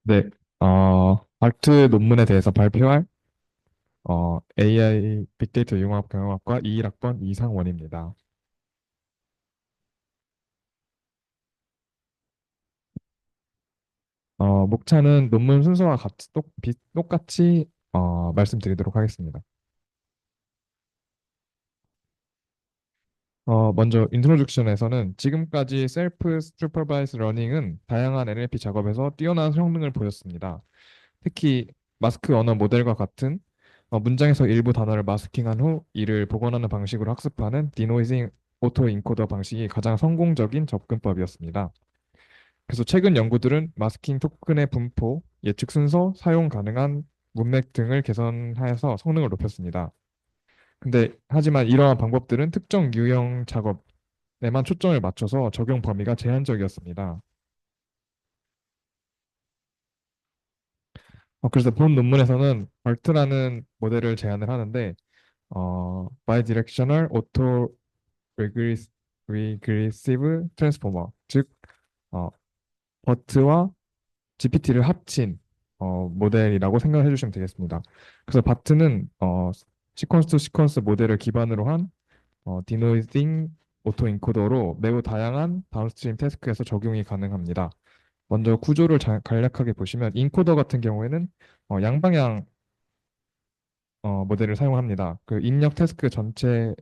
네, 아트 논문에 대해서 발표할 AI 빅데이터 융합 경영학과 21학번 이상원입니다. 목차는 논문 순서와 같이 똑같이 말씀드리도록 하겠습니다. 먼저 인트로덕션에서는 지금까지 셀프 슈퍼바이즈 러닝은 다양한 NLP 작업에서 뛰어난 성능을 보였습니다. 특히 마스크 언어 모델과 같은 문장에서 일부 단어를 마스킹한 후 이를 복원하는 방식으로 학습하는 디노이징 오토 인코더 방식이 가장 성공적인 접근법이었습니다. 그래서 최근 연구들은 마스킹 토큰의 분포, 예측 순서, 사용 가능한 문맥 등을 개선하여서 성능을 높였습니다. 근데 하지만 이러한 방법들은 특정 유형 작업에만 초점을 맞춰서 적용 범위가 제한적이었습니다. 그래서 본 논문에서는 BERT라는 모델을 제안을 하는데 Bidirectional Auto Regressive Transformer, 즉 버트와 GPT를 합친 모델이라고 생각을 해주시면 되겠습니다. 그래서 바트는 시퀀스 투 시퀀스 모델을 기반으로 한 디노이징 오토 인코더로 매우 다양한 다운스트림 태스크에서 적용이 가능합니다. 먼저 구조를 간략하게 보시면 인코더 같은 경우에는 양방향 모델을 사용합니다. 그 입력 태스크 전체를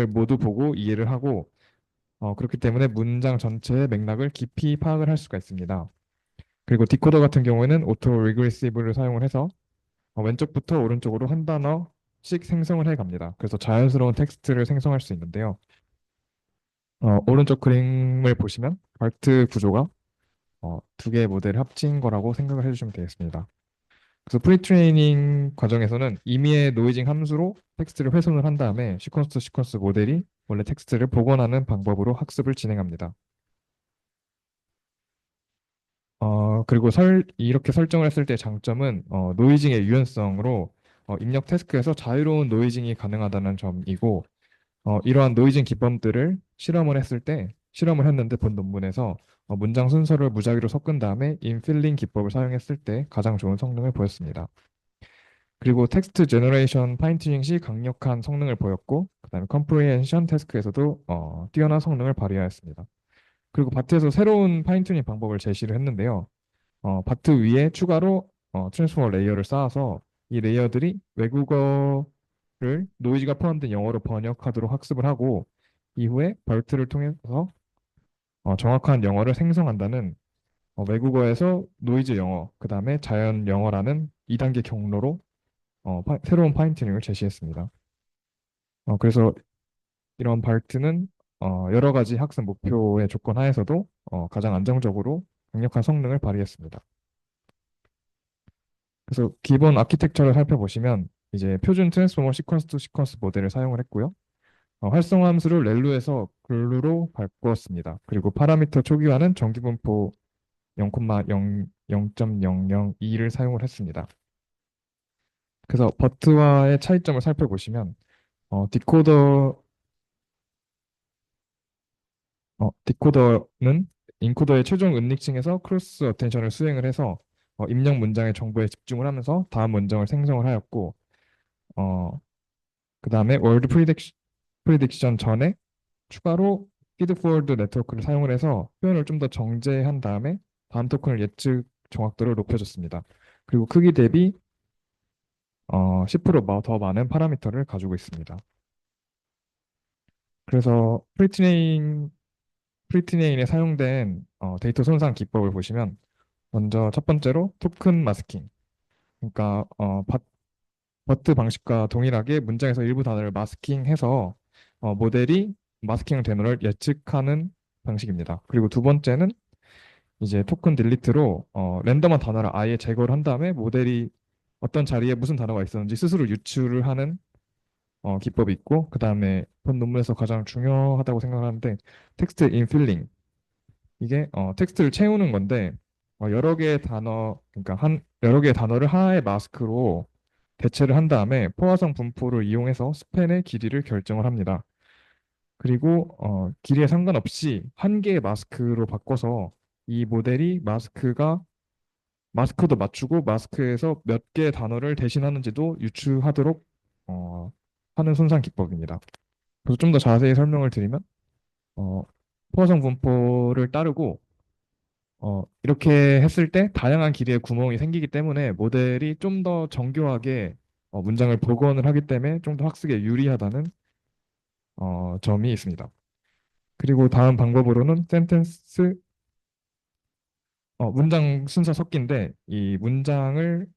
모두 보고 이해를 하고 그렇기 때문에 문장 전체의 맥락을 깊이 파악을 할 수가 있습니다. 그리고 디코더 같은 경우에는 오토 리그레시브를 사용을 해서 왼쪽부터 오른쪽으로 한 단어씩 생성을 해 갑니다. 그래서 자연스러운 텍스트를 생성할 수 있는데요. 오른쪽 그림을 보시면 발트 구조가 두 개의 모델을 합친 거라고 생각을 해주시면 되겠습니다. 그래서 프리트레이닝 과정에서는 임의의 노이징 함수로 텍스트를 훼손을 한 다음에 시퀀스 투 시퀀스 모델이 원래 텍스트를 복원하는 방법으로 학습을 진행합니다. 그리고 이렇게 설정을 했을 때 장점은 노이징의 유연성으로 입력 태스크에서 자유로운 노이징이 가능하다는 점이고 이러한 노이징 기법들을 실험을 했는데 본 논문에서 문장 순서를 무작위로 섞은 다음에 인필링 기법을 사용했을 때 가장 좋은 성능을 보였습니다. 그리고 텍스트 제너레이션 파인튜닝 시 강력한 성능을 보였고 그다음에 컴프리헨션 태스크에서도 뛰어난 성능을 발휘하였습니다. 그리고 바트에서 새로운 파인튜닝 방법을 제시를 했는데요. 바트 위에 추가로 트랜스포머 레이어를 쌓아서 이 레이어들이 외국어를 노이즈가 포함된 영어로 번역하도록 학습을 하고 이후에 벌트를 통해서 정확한 영어를 생성한다는 외국어에서 노이즈 영어, 그 다음에 자연 영어라는 2단계 경로로 새로운 파인튜닝을 제시했습니다. 그래서 이런 발트는 여러 가지 학습 목표의 조건 하에서도 가장 안정적으로 강력한 성능을 발휘했습니다. 그래서 기본 아키텍처를 살펴보시면 이제 표준 트랜스포머 시퀀스 투 시퀀스 모델을 사용을 했고요. 활성화 함수를 렐루에서 글루로 바꾸었습니다. 그리고 파라미터 초기화는 정기분포 0,002를 사용을 했습니다. 그래서 버트와의 차이점을 살펴보시면 어, 디코더 디코더는 인코더의 최종 은닉층에서 크로스 어텐션을 수행을 해서 입력 문장의 정보에 집중을 하면서 다음 문장을 생성을 하였고 어, 그 다음에 월드 프리딕션 전에 추가로 피드포워드 네트워크를 사용을 해서 표현을 좀 더 정제한 다음에 다음 토큰을 예측 정확도를 높여줬습니다. 그리고 크기 대비 10%더 많은 파라미터를 가지고 있습니다. 그래서 프리트레인에 사용된 데이터 손상 기법을 보시면 먼저 첫 번째로 토큰 마스킹. 그러니까 버트 방식과 동일하게 문장에서 일부 단어를 마스킹해서 모델이 마스킹 단어를 예측하는 방식입니다. 그리고 두 번째는 이제 토큰 딜리트로 랜덤한 단어를 아예 제거를 한 다음에 모델이 어떤 자리에 무슨 단어가 있었는지 스스로 유추를 하는 기법이 있고 그 다음에 본 논문에서 가장 중요하다고 생각하는데 텍스트 인필링 이게 텍스트를 채우는 건데 여러 개의 단어 그러니까 한 여러 개의 단어를 하나의 마스크로 대체를 한 다음에 포화성 분포를 이용해서 스팬의 길이를 결정을 합니다. 그리고 길이에 상관없이 한 개의 마스크로 바꿔서 이 모델이 마스크가 마스크도 맞추고 마스크에서 몇 개의 단어를 대신하는지도 유추하도록 하는 손상 기법입니다. 그래서 좀 더 자세히 설명을 드리면 어, 포화정 분포를 따르고 이렇게 했을 때 다양한 길이의 구멍이 생기기 때문에 모델이 좀 더 정교하게 문장을 복원을 하기 때문에 좀 더 학습에 유리하다는 점이 있습니다. 그리고 다음 방법으로는 센텐스 문장 순서 섞기인데 이 문장을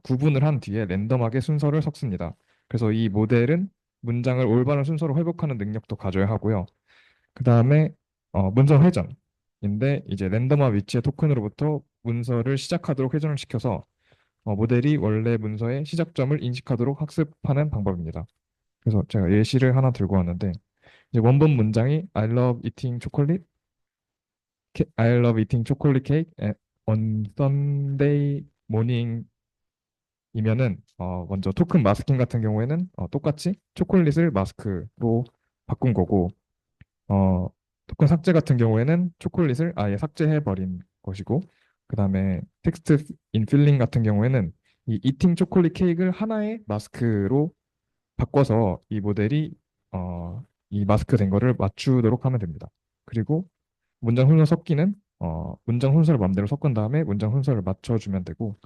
구분을 한 뒤에 랜덤하게 순서를 섞습니다. 그래서 이 모델은 문장을 올바른 순서로 회복하는 능력도 가져야 하고요. 그 다음에 문서 회전인데 이제 랜덤한 위치의 토큰으로부터 문서를 시작하도록 회전을 시켜서 모델이 원래 문서의 시작점을 인식하도록 학습하는 방법입니다. 그래서 제가 예시를 하나 들고 왔는데 이제 원본 문장이 I love eating chocolate cake on Sunday morning 이면은 먼저 토큰 마스킹 같은 경우에는 똑같이 초콜릿을 마스크로 바꾼 거고 어, 토큰 삭제 같은 경우에는 초콜릿을 아예 삭제해 버린 것이고 그다음에 텍스트 인필링 같은 경우에는 이 이팅 초콜릿 케이크를 하나의 마스크로 바꿔서 이 모델이 이 마스크 된 거를 맞추도록 하면 됩니다. 그리고 문장 순서 섞기는 문장 순서를 맘대로 섞은 다음에 문장 순서를 맞춰주면 되고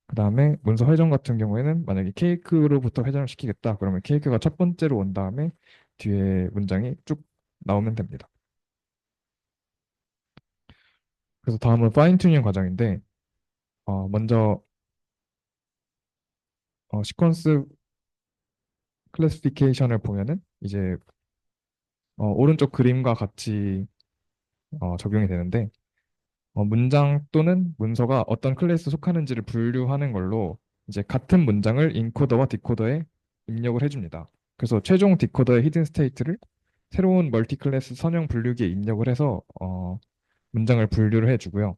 그 다음에 문서 회전 같은 경우에는 만약에 케이크로부터 회전을 시키겠다 그러면 케이크가 첫 번째로 온 다음에 뒤에 문장이 쭉 나오면 됩니다. 그래서 다음은 파인 튜닝 과정인데 먼저 시퀀스 클래시피케이션을 보면은 이제 오른쪽 그림과 같이 적용이 되는데 문장 또는 문서가 어떤 클래스에 속하는지를 분류하는 걸로 이제 같은 문장을 인코더와 디코더에 입력을 해줍니다. 그래서 최종 디코더의 히든 스테이트를 새로운 멀티 클래스 선형 분류기에 입력을 해서 문장을 분류를 해주고요.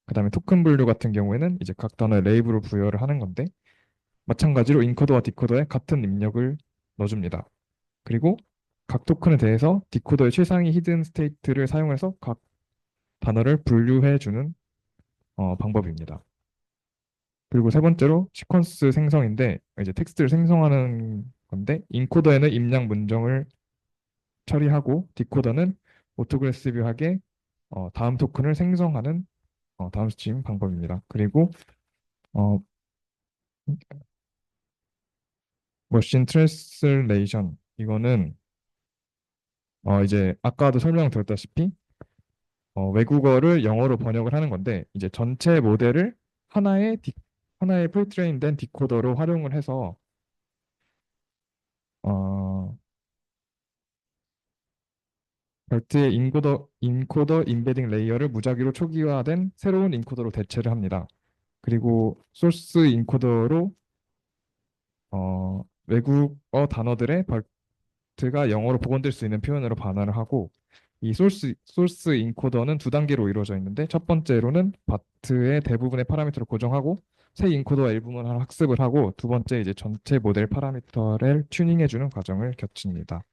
그다음에 토큰 분류 같은 경우에는 이제 각 단어에 레이블을 부여를 하는 건데 마찬가지로 인코더와 디코더에 같은 입력을 넣어줍니다. 그리고 각 토큰에 대해서 디코더의 최상위 히든 스테이트를 사용해서 각 단어를 분류해주는 방법입니다. 그리고 세 번째로 시퀀스 생성인데 이제 텍스트를 생성하는 건데 인코더에는 입력 문정을 처리하고 디코더는 오토그레시브하게 다음 토큰을 생성하는 다음 스트림 방법입니다. 그리고 어, 머신 트랜슬레이션 이거는 이제 아까도 설명드렸다시피 외국어를 영어로 번역을 하는 건데 이제 전체 모델을 하나의 프리트레인된 디코더로 활용을 해서 어, 별도의 인코더 임베딩 레이어를 무작위로 초기화된 새로운 인코더로 대체를 합니다. 그리고 소스 인코더로 외국어 단어들의 벌트가 영어로 복원될 수 있는 표현으로 반환을 하고 이 소스 인코더는 두 단계로 이루어져 있는데 첫 번째로는 바트의 대부분의 파라미터를 고정하고 새 인코더와 일부분을 학습을 하고 두 번째 이제 전체 모델 파라미터를 튜닝해주는 과정을 거칩니다.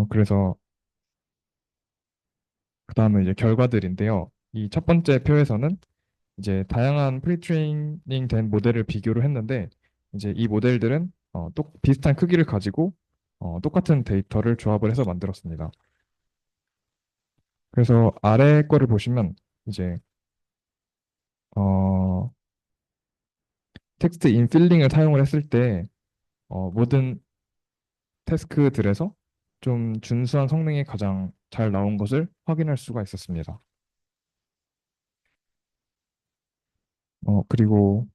그래서 그 다음은 이제 결과들인데요. 이 첫 번째 표에서는 이제 다양한 프리트레이닝 된 모델을 비교를 했는데 이제 이 모델들은 또 비슷한 크기를 가지고 똑같은 데이터를 조합을 해서 만들었습니다. 그래서 아래 거를 보시면 이제 어, 텍스트 인필링을 사용을 했을 때 모든 태스크들에서 좀 준수한 성능이 가장 잘 나온 것을 확인할 수가 있었습니다. 그리고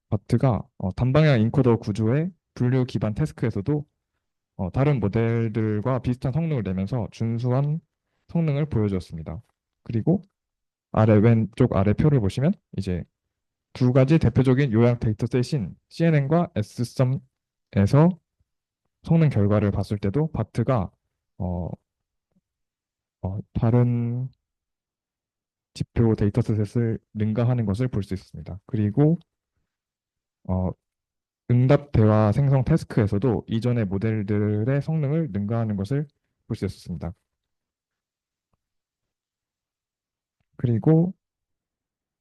바트가 단방향 인코더 구조의 분류 기반 태스크에서도 다른 모델들과 비슷한 성능을 내면서 준수한 성능을 보여주었습니다. 그리고 왼쪽 아래 표를 보시면 이제 두 가지 대표적인 요약 데이터셋인 CNN과 S썸에서 성능 결과를 봤을 때도 바트가 어, 다른 지표 데이터셋을 능가하는 것을 볼 수 있습니다. 그리고 어, 응답 대화 생성 태스크에서도 이전의 모델들의 성능을 능가하는 것을 볼 수 있었습니다. 그리고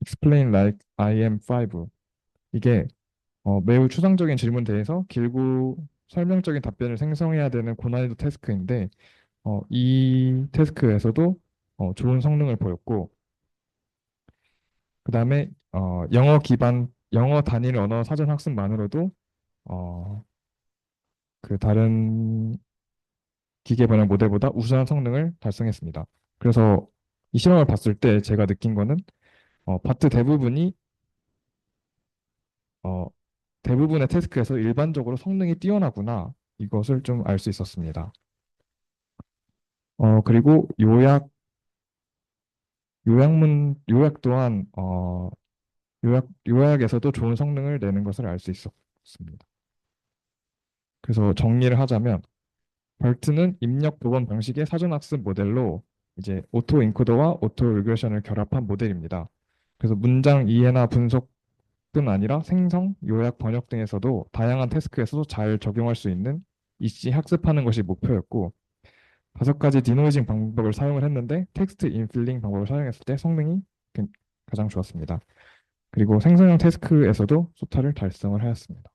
explain like I am 5 이게 매우 추상적인 질문에 대해서 길고 설명적인 답변을 생성해야 되는 고난이도 태스크인데 이 태스크에서도 좋은 성능을 보였고 그다음에 영어 기반 영어 단일 언어 사전 학습만으로도 어, 그 다른 기계 번역 모델보다 우수한 성능을 달성했습니다. 그래서 이 실험을 봤을 때 제가 느낀 거는 파트 어, 대부분의 태스크에서 일반적으로 성능이 뛰어나구나 이것을 좀 알 수 있었습니다. 그리고 요약 또한 요약에서도 좋은 성능을 내는 것을 알 수 있었습니다. 그래서 정리를 하자면 벌트는 입력 보건 방식의 사전학습 모델로 이제 오토 인코더와 오토 리그레션을 결합한 모델입니다. 그래서 문장 이해나 분석뿐 아니라 생성, 요약, 번역 등에서도 다양한 태스크에서도 잘 적용할 수 있는 이씨 학습하는 것이 목표였고 5가지 디노이징 방법을 사용을 했는데 텍스트 인필링 방법을 사용했을 때 성능이 가장 좋았습니다. 그리고 생성형 태스크에서도 소타를 달성을 하였습니다.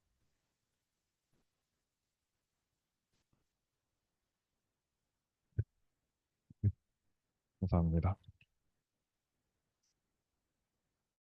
감사합니다.